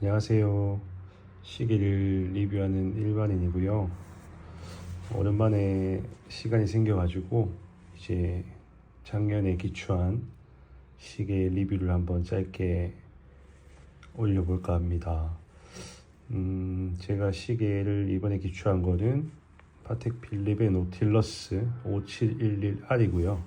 안녕하세요. 시계를 리뷰하는 일반인이고요. 오랜만에 시간이 생겨가지고 이제 작년에 기초한 시계 리뷰를 한번 짧게 올려볼까 합니다. 제가 시계를 이번에 기초한 거는 파텍 필립의 노틸러스 5711R이고요.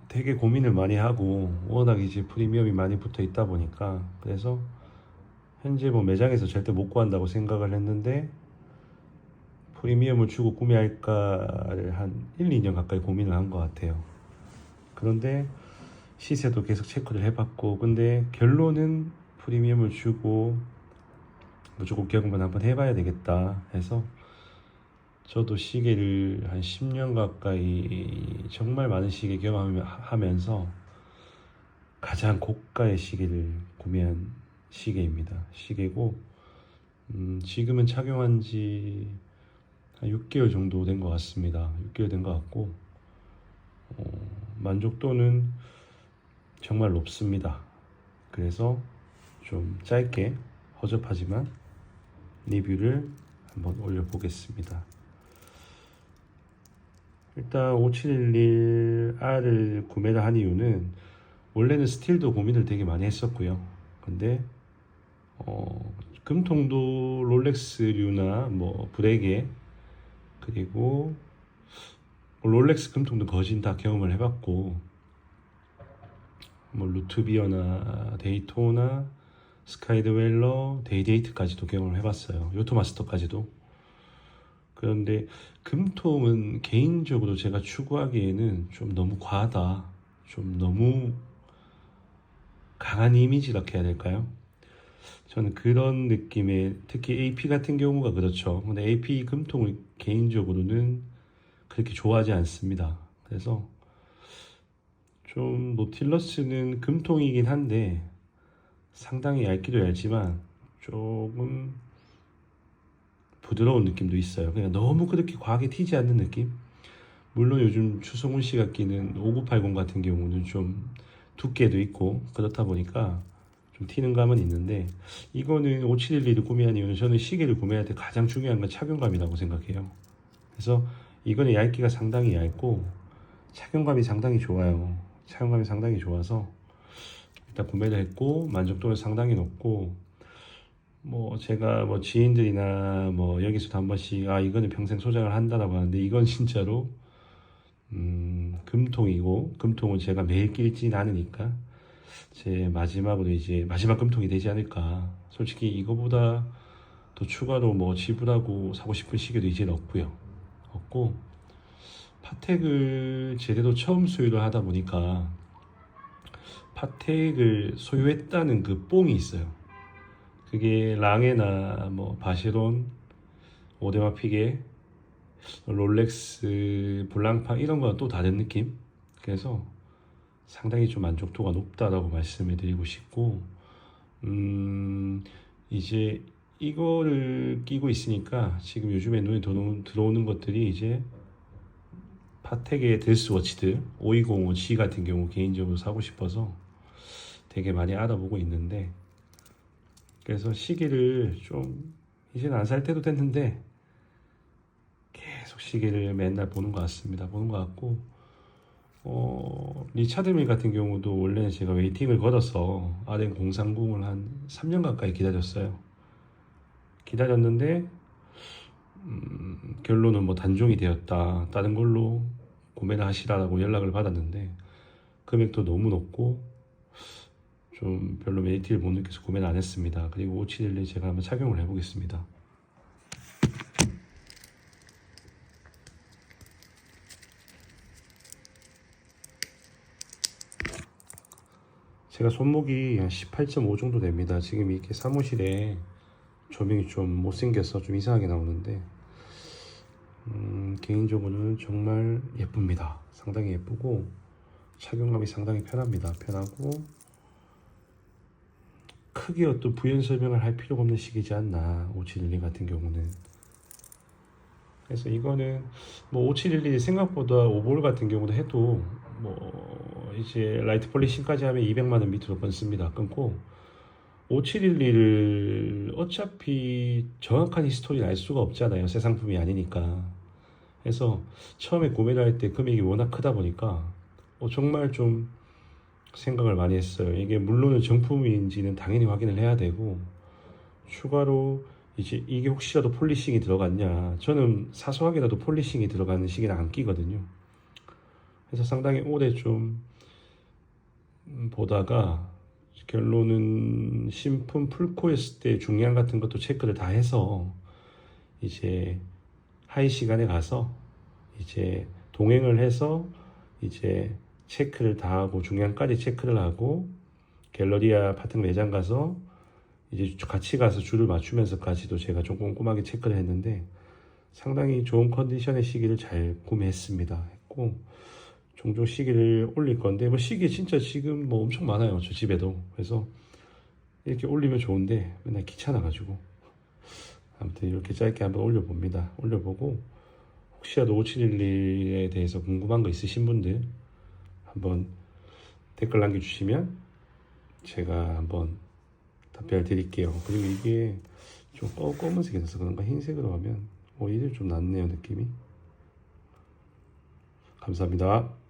되게 고민을 많이 하고 워낙 이제 프리미엄이 많이 붙어 있다 보니까 그래서 현재 뭐 매장에서 절대 못 구한다고 생각을 했는데 프리미엄을 주고 구매할까를 한 1, 2년 가까이 고민을 한 것 같아요. 그런데 시세도 계속 체크를 해봤고 근데 결론은 프리미엄을 주고 무조건 경험을 한번 해봐야 되겠다 해서 저도 시계를 한 10년 가까이 정말 많은 시계 경험하면서 가장 고가의 시계를 구매한 시계고 지금은 착용한 지 한 6개월 정도 된 것 같습니다. 6개월 된 것 같고 만족도는 정말 높습니다. 그래서 좀 짧게 허접하지만 리뷰를 한번 올려보겠습니다. 일단 5711R을 구매를 한 이유는 원래는 스틸도 고민을 되게 많이 했었고요. 근데 금통도 롤렉스류나 뭐 브레게 그리고 롤렉스 금통도 거진 다 경험을 해봤고 뭐 루트비어나 데이토나 스카이드웰러 데이데이트까지도 경험을 해봤어요. 요토마스터까지도. 그런데 금통은 개인적으로 제가 추구하기에는 좀 너무 과하다. 좀 너무 강한 이미지라고 해야 될까요? 저는 그런 느낌의 특히 AP 같은 경우가 그렇죠. 근데 AP 금통을 개인적으로는 그렇게 좋아하지 않습니다. 그래서 좀 노틸러스는 금통이긴 한데 상당히 얇기도 얇지만 조금 부드러운 느낌도 있어요. 그냥 너무 그렇게 과하게 튀지 않는 느낌? 물론 요즘 추성훈 씨가 끼는 5980 같은 경우는 좀 두께도 있고 그렇다 보니까 좀 튀는 감은 있는데 이거는 5711을 구매한 이유는 저는 시계를 구매할 때 가장 중요한 건 착용감이라고 생각해요. 그래서 이거는 얇기가 상당히 얇고 착용감이 상당히 좋아요. 착용감이 상당히 좋아서 일단 구매를 했고 만족도는 상당히 높고 뭐 제가 뭐 지인들이나 뭐 여기서도 한 번씩 아 이거는 평생 소장을 한다라고 하는데 이건 진짜로 금통이고 금통은 제가 매일 끼진 않으니까 제 마지막으로 이제 마지막 금통이 되지 않을까. 솔직히 이거보다 더 추가로 뭐 지불하고 사고 싶은 시계도 이제는 없고요. 없고 파텍을 제대로 처음 소유를 하다 보니까 파텍을 소유했다는 그 뽕이 있어요. 그게 랑에나 뭐 바쉐론, 오데마피게, 롤렉스, 블랑파 이런 거와 또 다른 느낌. 그래서 상당히 좀 만족도가 높다라고 말씀을 드리고 싶고 이제 이거를 끼고 있으니까 지금 요즘에 눈에 들어오는 것들이 이제 파텍의 드레스워치들 5205G 같은 경우 개인적으로 사고 싶어서 되게 많이 알아보고 있는데 그래서 시계를 좀 이제는 안 살 때도 됐는데 계속 시계를 맨날 보는 것 같습니다. 보는 것 같고 리차드 밀 같은 경우도 원래는 제가 웨이팅을 걸어서 RM030을 한 3년 가까이 기다렸어요. 기다렸는데 결론은 뭐 단종이 되었다. 다른 걸로 구매를 하시라고 연락을 받았는데 금액도 너무 높고 좀 별로 메리트를 못 느껴서 구매를 안 했습니다. 그리고 5711 제가 한번 착용을 해보겠습니다. 제가 손목이 한 18.5 정도 됩니다. 지금 이렇게 사무실에 조명이 좀 못생겨서 좀 이상하게 나오는데 개인적으로는 정말 예쁩니다. 상당히 예쁘고 착용감이 상당히 편합니다. 편하고 크게 어떤 부연 설명을 할 필요가 없는 시기지 않나 5712 같은 경우는. 그래서 이거는 뭐 5712 생각보다 오버홀 같은 경우도 해도 뭐 이제 라이트 폴리싱까지 하면 200만 원 밑으로 끊습니다. 끊고 5711을 어차피 정확한 히스토리를 알 수가 없잖아요. 새 상품이 아니니까. 그래서 처음에 구매를 할 때 금액이 워낙 크다 보니까 정말 좀 생각을 많이 했어요. 이게 물론은 정품인지는 당연히 확인을 해야 되고 추가로 이제 이게 혹시라도 폴리싱이 들어갔냐. 저는 사소하게라도 폴리싱이 들어가는 시계는 안 끼거든요. 그래서 상당히 오래 좀 보다가 결론은 신품 풀코였을 때 중량 같은 것도 체크를 다 해서 이제 하이 시간에 가서 이제 동행을 해서 이제 체크를 다 하고 중량까지 체크를 하고 갤러리아 파트 매장 가서 이제 같이 가서 줄을 맞추면서까지도 제가 좀 꼼꼼하게 체크를 했는데 상당히 좋은 컨디션의 시계를 잘 구매했습니다. 했고 종종 시계를 올릴 건데 뭐 시계 진짜 지금 뭐 엄청 많아요. 저 집에도. 그래서 이렇게 올리면 좋은데 맨날 귀찮아가지고 아무튼 이렇게 짧게 한번 올려봅니다. 올려보고 혹시라도 5711에 대해서 궁금한 거 있으신 분들 한번 댓글 남겨주시면 제가 한번 답변을 드릴게요. 그리고 이게 좀 검은색이라서 그런가 흰색으로 하면 오히려 좀 낫네요 느낌이. 감사합니다.